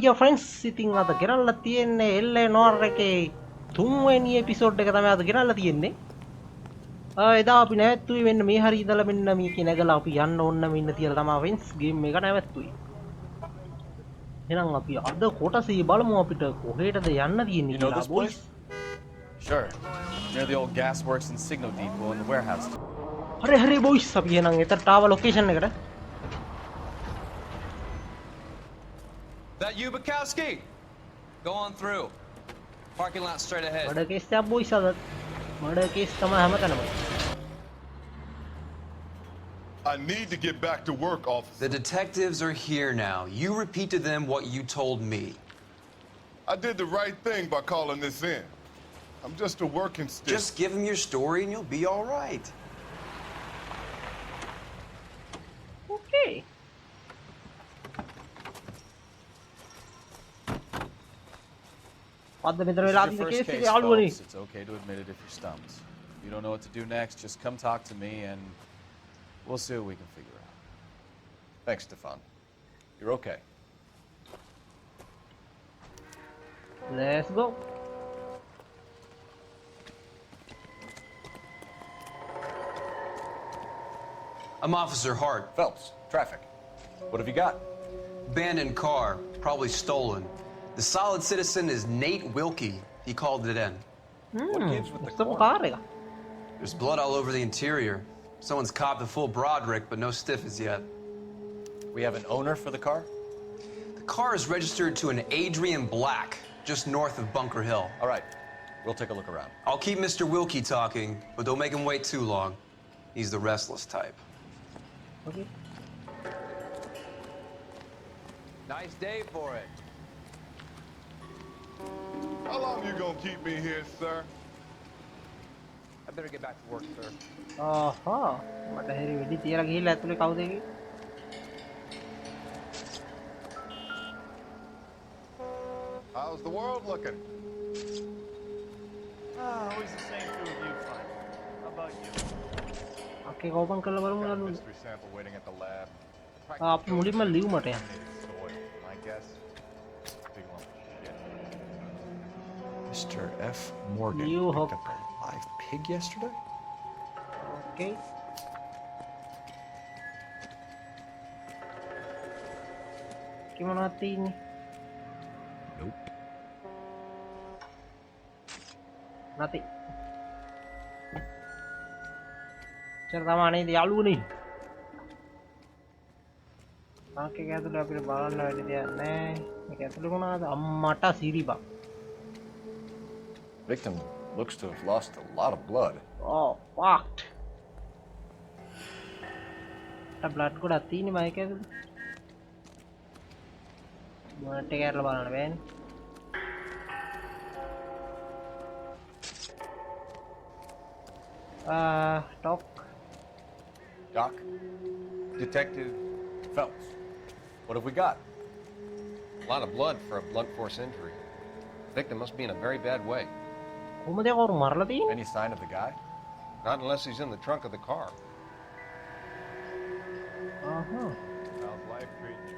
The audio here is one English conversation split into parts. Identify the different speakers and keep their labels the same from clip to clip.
Speaker 1: dear friends, ඉතින් අද ගෙනල්ලා තියෙන්නේ L.A.Noire එකේ තුන්වෙනි එපිසෝඩ් එක තමයි අද ගෙනල්ලා තියෙන්නේ. එදා අපි නැවැත්තුවේ මෙන්න මේ හරිය ඉඳලා මෙන්න මේකේ නැගලා අපි යන්න ඕන මෙන්න තියලා තමයි friends ගේම් එක නැවැත්තුවේ. එහෙනම් අපි අද කොටසේ බලමු අපිට කොහෙටද යන්න තියෙන්නේ කියලා boys.
Speaker 2: Sure. Near the old gas works and signal depot in the warehouse.
Speaker 1: හරි boys අපි එහෙනම් එතනට ආව ලොකේෂන් එකට.
Speaker 2: That you, Bukowski? Go on through. Parking lot straight ahead.
Speaker 1: මඩ කේස් එකක් boys අද. මඩ කේස් තමයි හැමතැනම.
Speaker 3: I need to get back to work, officer.
Speaker 4: The detectives are here now. You repeat to them what you told me.
Speaker 3: I did the right thing by calling this in. I'm just a working stick.
Speaker 4: Just give them your story and you'll be all right.
Speaker 1: Okay.
Speaker 2: This is your first case, folks. It's okay to admit it if you're stumped. If you don't know what to do next, just come talk to me and we'll see what we can figure out. Thanks, Stefan. You're okay.
Speaker 1: Let's go.
Speaker 4: I'm Officer Hart.
Speaker 2: Phelps, traffic. What have you got?
Speaker 4: Abandoned car, probably stolen. The solid citizen is Nate Wilkie. He called it in.
Speaker 2: What gives with the
Speaker 1: Gusto mo
Speaker 2: car?
Speaker 1: kare ka?
Speaker 4: There's blood all over the interior. Someone's copped a full Broderick, but no stiff as yet.
Speaker 2: We have an owner for the car?
Speaker 4: The car is registered to an Adrian Black, just north of Bunker Hill.
Speaker 2: All right. We'll take a look around.
Speaker 4: I'll keep Mr. Wilkie talking, but don't make him wait too long. He's the restless type.
Speaker 1: Okay.
Speaker 2: Nice day for it.
Speaker 3: How long you gonna keep me here, sir?
Speaker 2: I better get back to work, sir.
Speaker 1: ආහා මට හැරි වෙඩි තියලා ගිහිල්ලා ඇතුලේ කවුද ඒකේ?
Speaker 3: How's the world looking?
Speaker 5: Always the same two of you find. How about you?
Speaker 1: අකේ open කරලා බලමු
Speaker 3: Got a
Speaker 1: යාළුවනේ.
Speaker 3: mystery sample waiting at the lab.
Speaker 1: අපි මුලින්ම ලියුමට යන්න.
Speaker 3: Soil. My guess, big lump of shit.
Speaker 2: Mr. F. Morgan
Speaker 1: You
Speaker 2: picked
Speaker 1: hope.
Speaker 2: up a live pig yesterday?
Speaker 1: Okay. මොනවද තියෙන්නේ?
Speaker 2: Nope.
Speaker 1: නැති. චර තමයි නේද යාළුවනේ. ආකේ ඇතුලේ අපිට බලන්න වැඩි දෙයක් නැහැ. මේක ඇතුලේ මොනවද? අම්මට සිරිබා.
Speaker 2: Victim looks to have lost a lot of blood.
Speaker 1: Oh, fucked. Blood ගොඩක් තියෙන්නේ මයික් ඇතුලේ. මොනට කරලා බලන්න බෑනේ. Talk.
Speaker 2: Doc? Detective Phelps. What have we got?
Speaker 6: A lot of blood for a blunt force injury. Victim must be in a very bad way.
Speaker 1: කොහොමද යකෝ මරලා තියෙන්නේ?
Speaker 2: Any sign of the guy?
Speaker 6: Not unless he's in the trunk of the car.
Speaker 1: Aha.
Speaker 3: How's life treating you?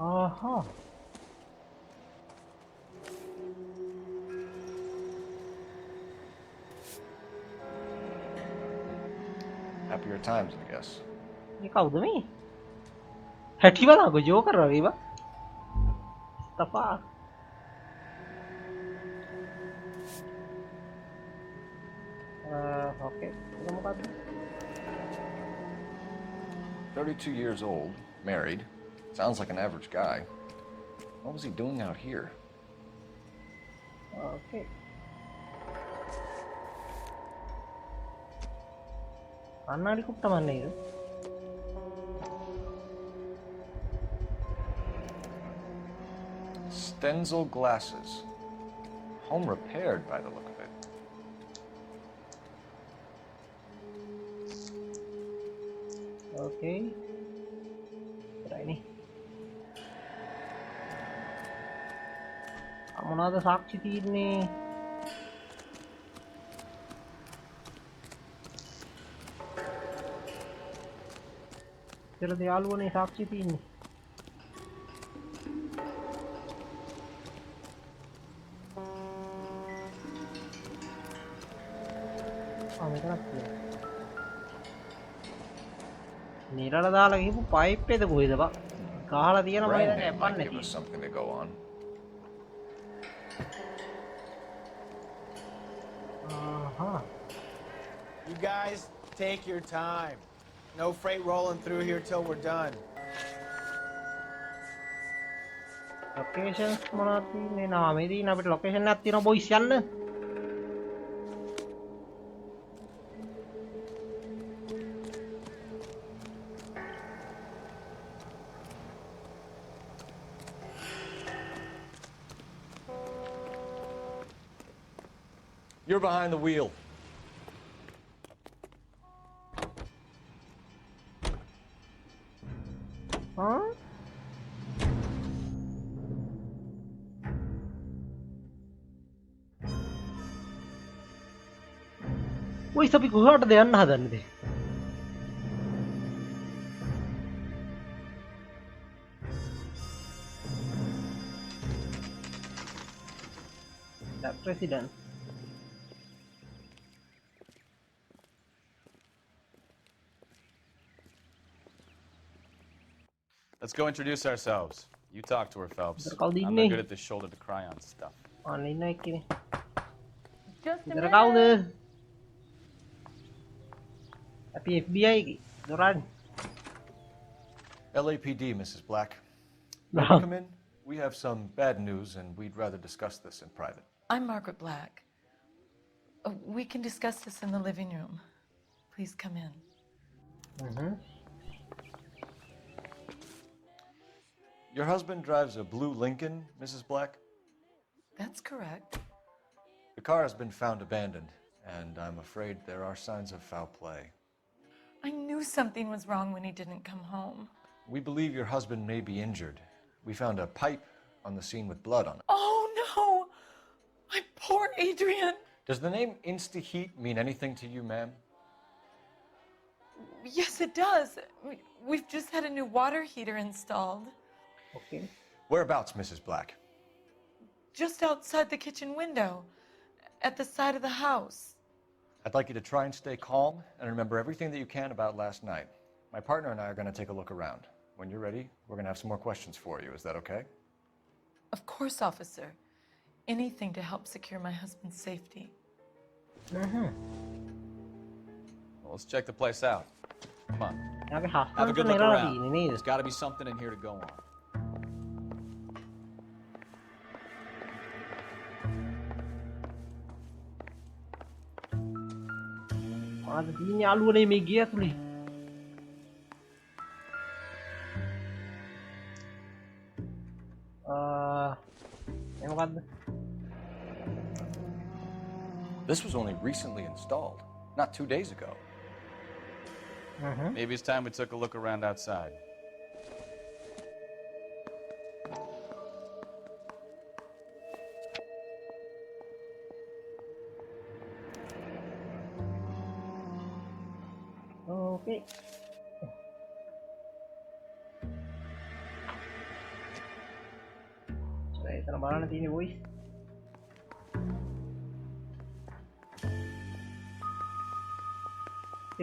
Speaker 1: Aha.
Speaker 2: Happier times, I guess.
Speaker 1: මේ කවුද මේ? හැටි බලන්නකෝ joker වගේ වා. තපා. Okay. ඒක මොකද්ද?
Speaker 2: 32 years old, married. Sounds like an average guy. What was he doing out here?
Speaker 1: Okay. කන්නඩි කුට්ටමන්නේ නේද?
Speaker 2: Stenzel glasses. Home repaired by the look of it.
Speaker 1: Okay. Right. මොනවද සාක්ෂි තියෙන්නේ? ඉතල යාළුවනේ සාක්ෂි තියන්නේ. මෙතනක් තියෙනවා. නිරල දාලා ගිහපු පයිප් එකද කොහෙද බං? ගහලා තියෙන මම
Speaker 2: Brand
Speaker 1: දැන්
Speaker 2: name might
Speaker 1: යපන්නේ
Speaker 2: give us something to go on.
Speaker 5: You guys take your time. No freight rolling through here till we're done.
Speaker 1: Locations මොනවද තියෙන්නේ? නා මේ දින අපිට ලොකේෂන් එකක් තියෙනවා බොයිස් යන්න.
Speaker 7: You're behind the wheel.
Speaker 1: හා? බොයිස් අපි කොහාටද යන්න හදන්නේ? The president.
Speaker 2: Let's go introduce ourselves. You talk to her, Phelps.
Speaker 1: They're called
Speaker 2: I'm not good at this shoulder to cry on stuff.
Speaker 1: අන්න ඉන්න එක්කනේ.
Speaker 8: Just a
Speaker 1: ඉතර
Speaker 8: minute.
Speaker 1: කවුද? අපි FBI එකේ. දොරන්.
Speaker 7: LAPD, Mrs. Black. May we come in? We have some bad news, and we'd rather discuss this in private.
Speaker 8: I'm Margaret Black. We can discuss this in the living room. Please come in.
Speaker 7: Your husband drives a blue Lincoln, Mrs. Black?
Speaker 8: That's correct.
Speaker 7: The car has been found abandoned, and I'm afraid there are signs of foul play.
Speaker 8: I knew something was wrong when he didn't come home.
Speaker 7: We believe your husband may be injured. We found a pipe on the scene with blood on it.
Speaker 8: Oh no! My poor Adrian!
Speaker 7: Does the name Insta-Heat mean anything to you, ma'am?
Speaker 8: Yes, it does. We've just had a new water heater installed.
Speaker 1: Okay.
Speaker 7: Whereabouts, Mrs. Black?
Speaker 8: Just outside the kitchen window, at the side of the house.
Speaker 7: I'd like you to try and stay calm and remember everything that you can about last night. My partner and I are going to take a look around. When you're ready, we're going to have some more questions for you. Is that okay?
Speaker 8: Of course, officer. Anything to help secure my husband's safety.
Speaker 2: Well, let's check the place out. Come on.
Speaker 1: අපි
Speaker 2: Have a
Speaker 1: හස්සන්ට
Speaker 2: good look
Speaker 1: නිරලා
Speaker 2: around.
Speaker 1: තියෙන්නේ නේද?
Speaker 2: There's got to be something in here to go on.
Speaker 1: මොනවද තියෙන්නේ යාළුවනේ මේ ගේ ඇතුලේ? මේ මොකද්ද?
Speaker 7: This was only recently installed, not 2 days ago.
Speaker 2: Maybe it's time we took a look around outside.
Speaker 1: Okay. එතන බලන්න තියෙන්නේ voice.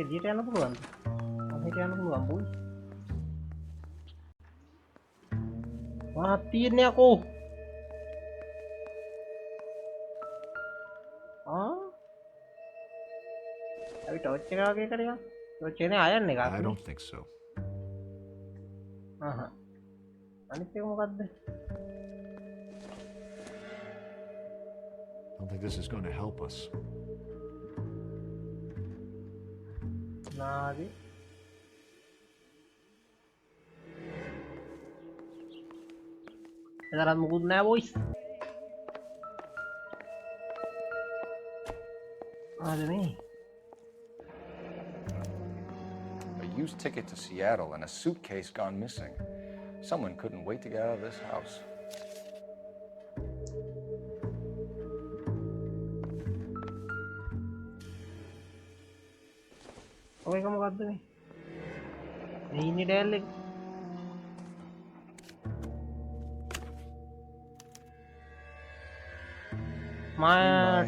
Speaker 1: එළියට යන්න පුළුවන්ද? අහකට යන්න පුළුවන් voice. වා තියෙන්නේ අකෝ. අපි ටෝච් එක වගේ කරේ. ටෝච් එකනේ අයන් එකක්.
Speaker 9: I don't think so.
Speaker 1: අනිත් එක මොකද්ද?
Speaker 9: I don't think this is going to help us.
Speaker 1: නාදි. එතරම් මුකුත් නෑ voice. ආදනේ.
Speaker 7: A used ticket to Seattle and a suitcase gone missing. Someone couldn't wait to get out of this house.
Speaker 1: ඔය එක මොකද්ද මේ? ඉන්නේ ඩෑල් එක.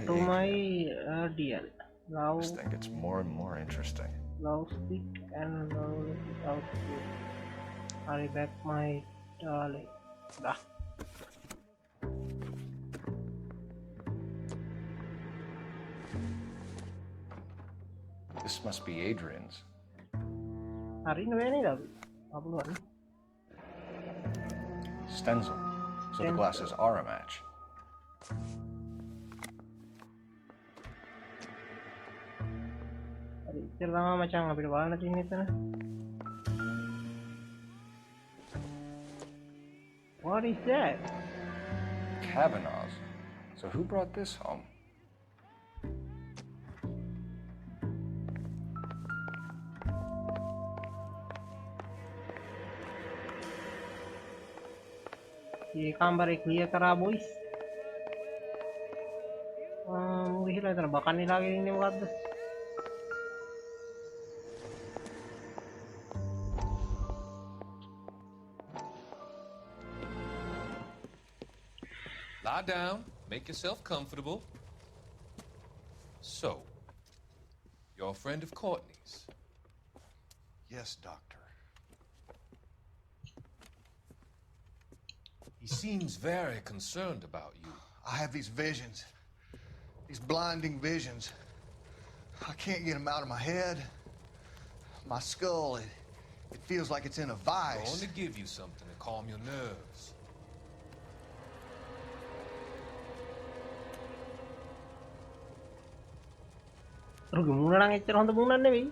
Speaker 1: To my DL. Love,
Speaker 7: This thing gets more and more interesting.
Speaker 1: love stick and love without you. Hurry back, my darling. Dah.
Speaker 7: This must be Adrian's.
Speaker 1: Hari ini nggak dah. Apa lu hari?
Speaker 7: Stencil. So the glasses are a match.
Speaker 1: Terutama macam ngambil warna di sini sana. What is that?
Speaker 7: Kavanaugh's. So who brought this home?
Speaker 1: ये कामबार एक clear करा boys. Mungkin lah terus bahkan ini lagi ini buat.
Speaker 10: Lie down, make yourself comfortable. So, you're a friend of Courtney's?
Speaker 11: Yes, Doctor.
Speaker 10: He seems very concerned about you.
Speaker 11: I have these visions. These blinding visions. I can't get them out of my head. My skull, it feels like it's in a
Speaker 10: I
Speaker 11: vice.
Speaker 10: want to give you something to calm your nerves.
Speaker 1: Rugi muna lang itira honda muna nevi.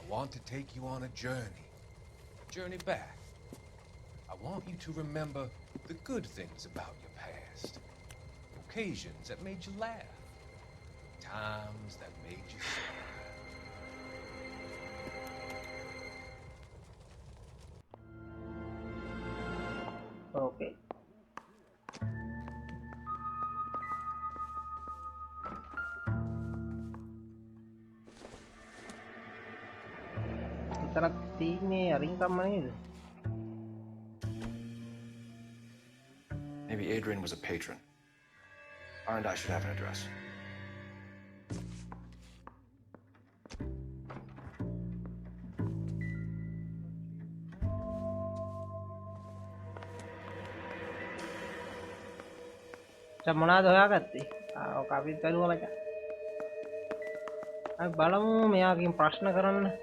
Speaker 10: I want to take you on a journey back. I want you to remember the good things about your past, occasions that made you laugh, times that made you smile.
Speaker 1: Okay. Kita ini ring mana?
Speaker 7: Maybe Adrian was a patron. R&I should have an address.
Speaker 1: මොනවද හොයාගත්තේ? කවිත් බැලුවා මචං. අපි බලමු මෙයාගෙන් ප්‍රශ්න කරන්න.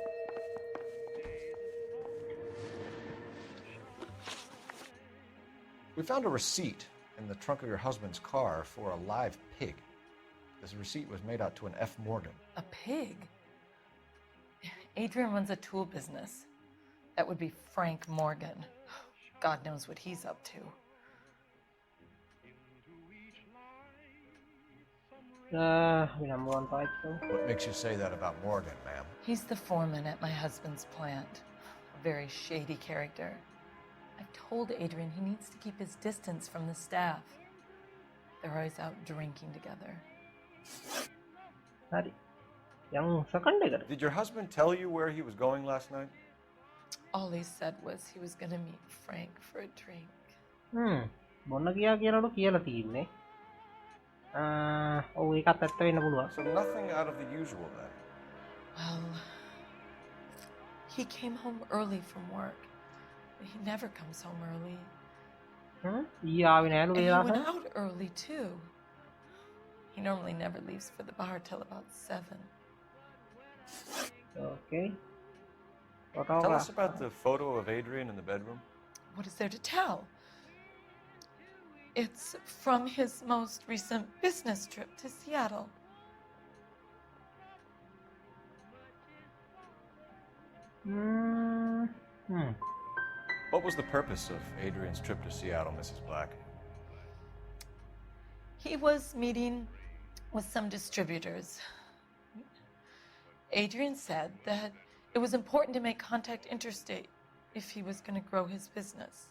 Speaker 7: We found a receipt in the trunk of your husband's car for a live pig. This receipt was made out to an F. Morgan.
Speaker 8: A pig? Adrian runs a tool business. That would be Frank Morgan. God knows what he's up to.
Speaker 1: Number one fight, so.
Speaker 7: What makes you say that about Morgan, ma'am?
Speaker 8: He's the foreman at my husband's plant. A very shady character. I've told Adrian he needs to keep his distance from the staff. They're always out drinking together.
Speaker 7: Did your husband tell you where he was going last night?
Speaker 8: All he said was he was going to meet Frank for a drink.
Speaker 1: මොන්න කියා කියලාලු කියලා තියෙන්නේ. ඒකත් ඇත්ත වෙන්න පුළුවන්.
Speaker 7: So nothing out of the usual then.
Speaker 8: Well, he came home early from work. He never comes home early. And he went out early too. He normally never leaves for the bar till about 7.
Speaker 1: Okay.
Speaker 7: Tell us about the photo of Adrian in the bedroom.
Speaker 8: What is there to tell? It's from his most recent business trip to Seattle.
Speaker 7: What was the purpose of Adrian's trip to Seattle, Mrs. Black?
Speaker 8: He was meeting with some distributors. Adrian said that it was important to make contact interstate if he was going to grow his business.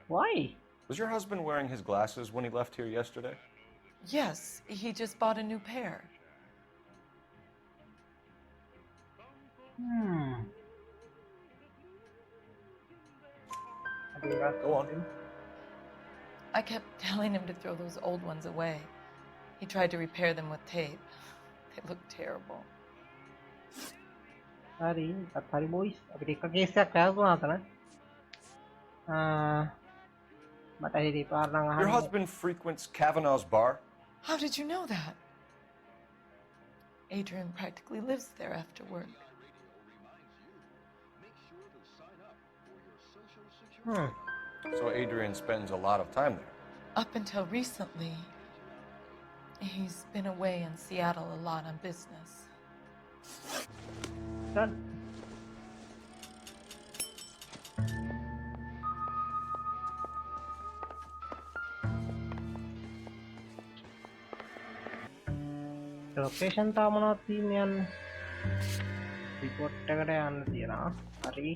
Speaker 1: Why?
Speaker 7: Was your husband wearing his glasses when he left here yesterday?
Speaker 8: Yes, he just bought a new pair.
Speaker 7: Go on.
Speaker 8: I kept telling him to throw those old ones away. He tried to repair them with tape. They look terrible.
Speaker 1: Sorry, boys. අපිට එක කේසයක් වැරදුනා තන. මට හිතේ පාර නම්
Speaker 7: Your
Speaker 1: අහන්න.
Speaker 7: husband frequents Kavanaugh's bar?
Speaker 8: How did you know that? Adrian practically lives there after work.
Speaker 7: So Adrian spends a lot of time there?
Speaker 8: Up until recently, he's been away in Seattle a lot on business.
Speaker 1: Done. Location තාම මොනවද තියෙන්නේ යන්න report එකට යන්න තියෙනවා හරි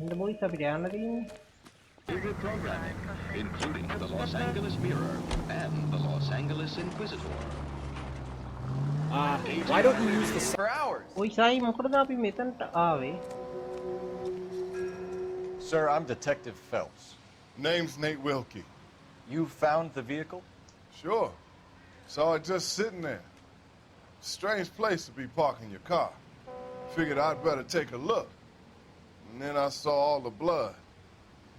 Speaker 1: ඉන්න boys අපිට යන්න තියෙන්නේ
Speaker 12: Favorite programming, including the Los Angeles Mirror and the Los Angeles Inquisitor.
Speaker 13: Why don't you use the for hours?
Speaker 1: ඔයි සයි මොකටද අපි මෙතනට ආවේ
Speaker 7: Sir, I'm Detective Phelps.
Speaker 3: Name's Nate Wilkie.
Speaker 7: You found the vehicle?
Speaker 3: Sure. Saw it just sitting there. Strange place to be parking your car. Figured I'd better take a look. And then I saw all the blood.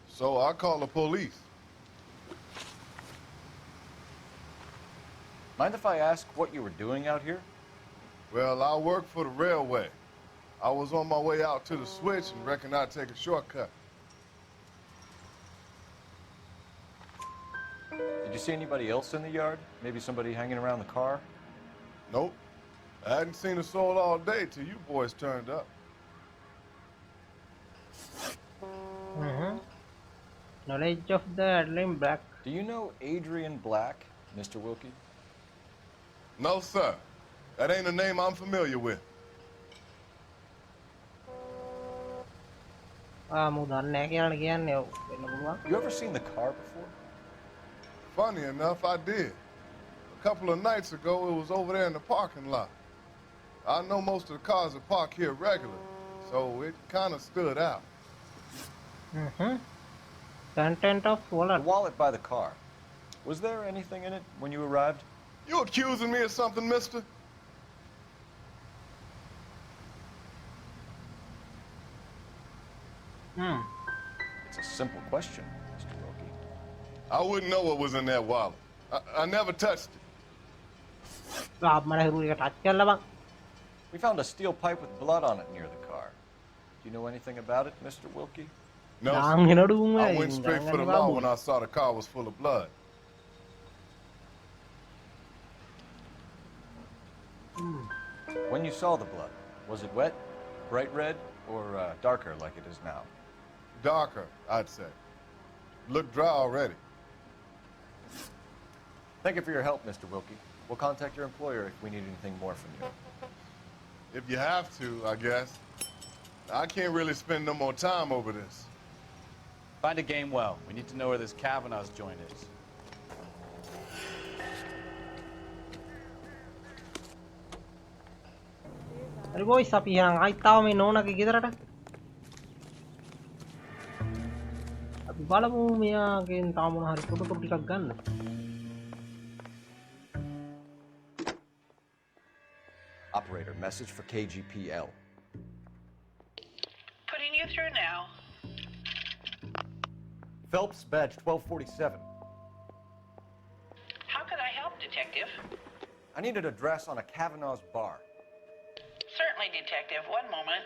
Speaker 3: So I called the police.
Speaker 7: Mind if I ask what you were doing out here?
Speaker 3: Well, I work for the railway. I was on my way out to the switch and reckoned I'd take a shortcut.
Speaker 7: Did you see anybody else in the yard? Maybe somebody hanging around the car?
Speaker 3: Nope. I hadn't seen a soul all day till you boys turned up.
Speaker 1: Knowledge of the Adeline Black.
Speaker 7: Do you know Adrian Black, Mr. Wilkie?
Speaker 3: No, sir. That ain't a name I'm familiar with.
Speaker 7: You ever seen the car before?
Speaker 3: Funny enough, I did. A couple of nights ago, it was over there in the parking lot. I know most of the cars are parked here regularly, so it kind of stood out.
Speaker 1: Content of wallet.
Speaker 7: The wallet by the car. Was there anything in it when you arrived?
Speaker 3: You accusing me of something, mister?
Speaker 7: It's a simple question, Mr. Wilkie.
Speaker 3: I wouldn't know what was in that wallet. I never touched it.
Speaker 7: We found a steel pipe with blood on it near the car. Do you know anything about it, Mr. Wilkie?
Speaker 3: No, sir. I went straight for the law when I saw the car was full of blood.
Speaker 7: When you saw the blood, was it wet, bright red, or darker like it is now?
Speaker 3: Darker, I'd say. Looked dry already.
Speaker 7: Thank you for your help, Mr. Wilkie. We'll contact your employer if we need anything more from you.
Speaker 3: If you have to, I guess. I can't really spend no more time over this.
Speaker 2: Find a game well. We need to know where this Kavanaugh's joint is.
Speaker 1: හරි boys අපි යන් ආයිත් තාම මේ නෝනාගේ ගෙදරට අපි බලමු මෙයාගෙන් තාම මොන හරි ෆොටෝ ටිකක් ගන්න
Speaker 7: Operator, message for KGPL.
Speaker 14: Putting you through now.
Speaker 7: Phelps, badge 1247.
Speaker 14: How could I help, Detective?
Speaker 7: I need an address on a Kavanaugh's bar.
Speaker 14: Certainly, Detective. One moment.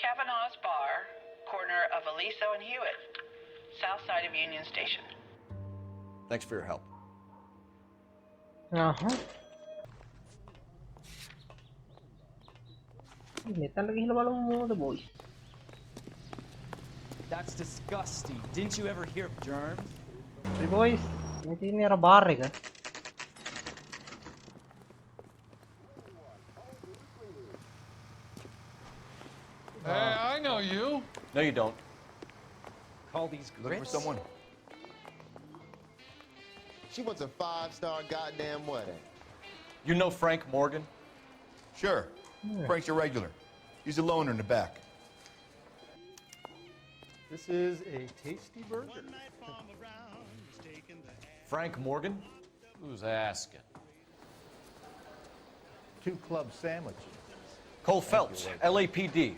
Speaker 14: Kavanaugh's Bar, corner of Aliso and Hewitt, south side of Union Station.
Speaker 7: Thanks for your help.
Speaker 1: මෙතනට ගිහිල්ලා බලමු මොකද boys
Speaker 15: That's disgusting. Didn't you ever hear of germs?
Speaker 1: හරි boys මේ තියෙන්නේ අර bar එක
Speaker 7: No, you don't.
Speaker 15: Call these
Speaker 7: Looking for
Speaker 15: grits?
Speaker 7: someone?
Speaker 16: She wants a 5-star goddamn wedding.
Speaker 7: You know Frank Morgan?
Speaker 17: Sure. Frank's your regular. He's a loner in the back.
Speaker 18: This is a tasty burger.
Speaker 7: Frank Morgan?
Speaker 2: Who's asking?
Speaker 18: 2 club sandwiches.
Speaker 7: Cole Phelps, LAPD.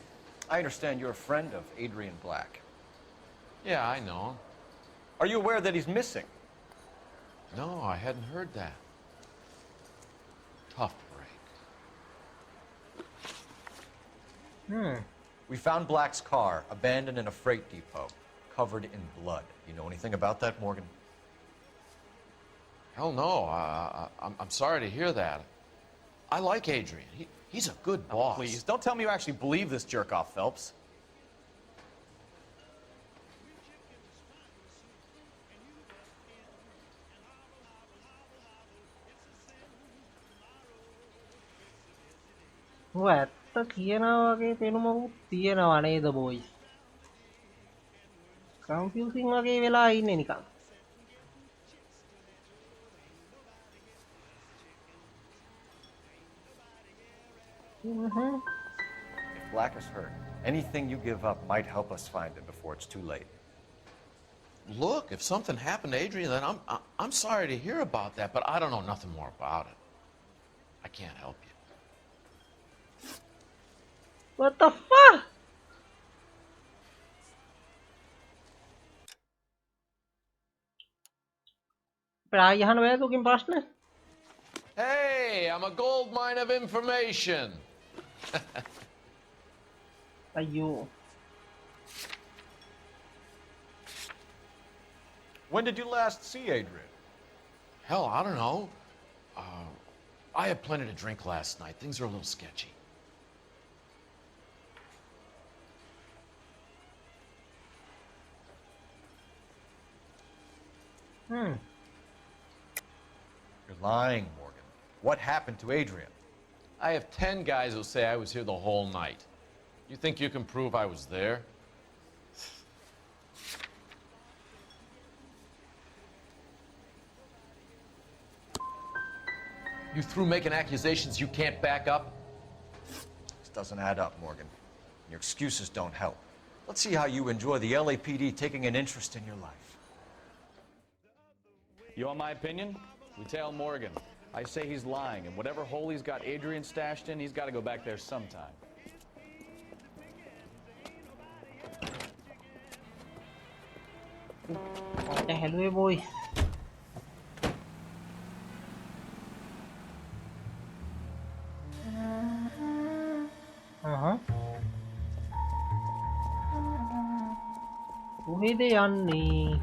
Speaker 7: I understand you're a friend of Adrian Black.
Speaker 2: Yeah, I know.
Speaker 7: Are you aware that he's missing?
Speaker 2: No, I hadn't heard that. Tough break.
Speaker 7: We found Black's car abandoned in a freight depot, covered in blood. You know anything about that, Morgan?
Speaker 2: Hell no. I'm sorry to hear that. I like Adrian. He's a good boss.
Speaker 19: Please, don't tell me you actually believe this jerk-off, Phelps.
Speaker 1: ඇත්ත කියනවා වගේ පෙනුමකුත් තියෙනවා නේද boys කන්ෆියුසින් වගේ වෙලා ඉන්නේ නිකන්
Speaker 7: If Black is hurt, anything you give up might help us find him before it's too late.
Speaker 2: Look, if something happened to Adrian, then I'm sorry to hear about that, but I don't know nothing more about it. I can't help you.
Speaker 1: What the fuck?
Speaker 2: Hey, I'm a gold mine of information.
Speaker 1: Ayyo.
Speaker 7: When did you last see Adrian?
Speaker 2: Hell, I don't know. I had plenty to drink last night. Things are a little sketchy.
Speaker 7: You're lying, Morgan. What happened to Adrian?
Speaker 2: I have 10 guys who'll say I was here the whole night. You think you can prove I was there? You through making accusations you can't back up?
Speaker 7: This doesn't add up, Morgan. Your excuses don't help. Let's see how you enjoy the LAPD taking an interest in your life.
Speaker 15: You want my opinion? We tail Morgan. I say he's lying, and whatever hole he's got Adrian stashed in, he's got to go back there sometime.
Speaker 1: What the hell, boy? කොහෙද යන්නේ?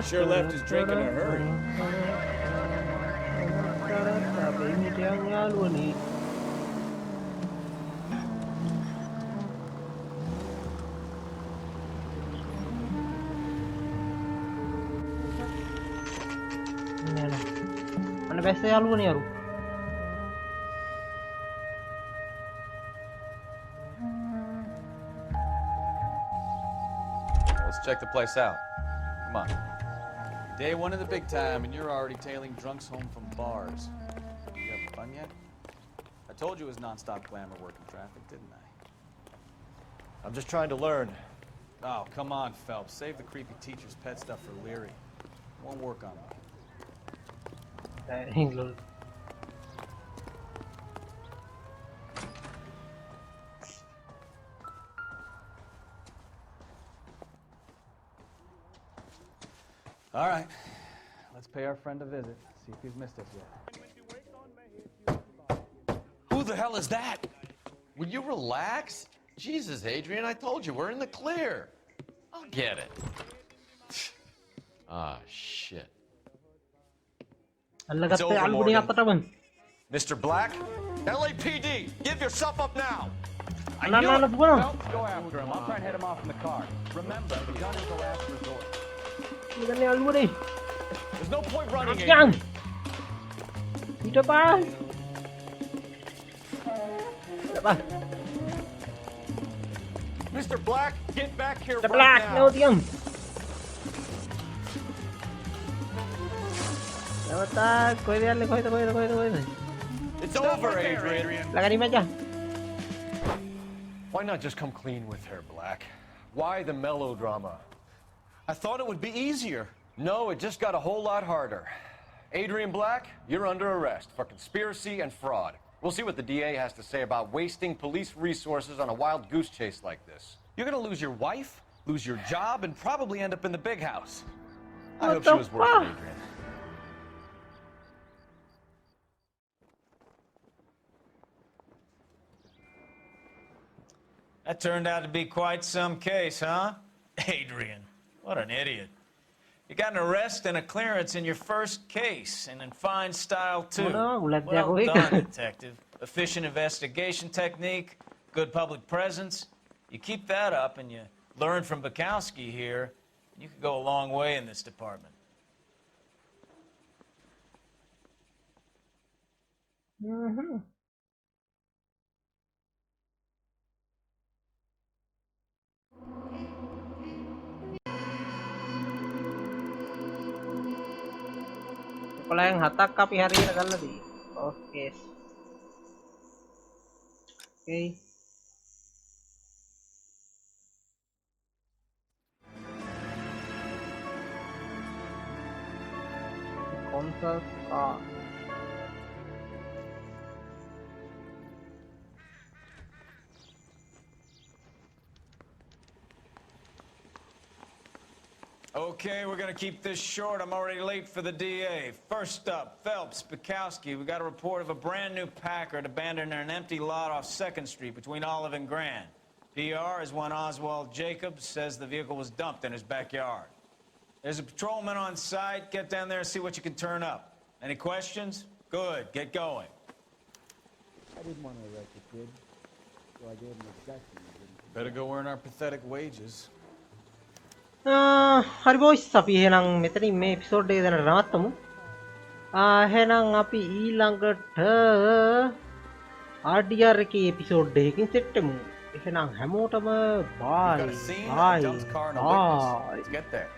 Speaker 15: Sure left his drink in a hurry.
Speaker 1: Mana biasa යාළුවනේ යාළු.
Speaker 6: Let's check the place out. Come on.
Speaker 15: Day one of the big time, and you're already tailing drunks home from bars. You having fun yet? I told you it was non-stop glamour working traffic, didn't I?
Speaker 7: I'm just trying to learn.
Speaker 15: Oh, come on, Phelps. Save the creepy teacher's pet stuff for Leary. Won't work on me. All right, let's pay our friend a visit, see if he's missed us yet.
Speaker 2: Who the hell is that? Will you relax? Jesus, Adrian, I told you, we're in the clear. I'll get it. Ah, shit.
Speaker 7: It's over, Morgan. Mr. Black, LAPD, give yourself up now.
Speaker 15: I knew it. Phelps, go after him. I'll try and head him off in the car. Remember, the gun is the last resort.
Speaker 7: There's no point running, Adrian.
Speaker 1: depan. Depan.
Speaker 7: Mr. Black, get back here
Speaker 1: The
Speaker 7: right
Speaker 1: Black,
Speaker 7: now.
Speaker 1: no diam. Dapat kau dia le kau itu.
Speaker 7: It's over, Adrian.
Speaker 1: Lagan ini aja.
Speaker 7: Why not just come clean with her, Black? Why the melodrama?
Speaker 19: I thought it would be easier.
Speaker 7: No, it just got a whole lot harder. Adrian Black, you're under arrest for conspiracy and fraud. We'll see what the DA has to say about wasting police resources on a wild goose chase like this.
Speaker 19: You're gonna lose your wife, lose your job, and probably end up in the big house. I
Speaker 1: What
Speaker 19: hope
Speaker 1: the
Speaker 19: she was worth it,
Speaker 1: fuck?
Speaker 19: Adrian.
Speaker 5: That turned out to be quite some case, huh? Adrian, what an idiot. You got an arrest and a clearance in your first case, and in fine style, too. Well done, detective. Efficient investigation technique, good public presence. You keep that up and you learn from Bukowski here, you could go a long way in this department.
Speaker 1: Kalau yang hatak kapi hari ini kan lebih. Oke. Oke. Konsol car.
Speaker 5: Okay, we're gonna keep this short. I'm already late for the DA. First up, Phelps, Bukowski. We got a report of a brand new Packard abandoned in an empty lot off 2nd Street between Olive and Grand. PR is one Oswald Jacobs says the vehicle was dumped in his backyard. There's a patrolman on site. Get down there and see what you can turn up. Any questions? Good, get going.
Speaker 20: I didn't want to arrest the kid, so I gave him a session.
Speaker 15: Better go earn our pathetic wages.
Speaker 1: හරි boys අපි එහෙනම් මෙතනින් මේ episode එක දැනට නවත්තමු. එහෙනම් අපි ඊළඟට RDR එකේ එපිසෝඩ් එකකින් සෙට් වෙමු. එහෙනම් හැමෝටම බයි.
Speaker 19: Got a scene, a dumped car, and a witness. Let's get there.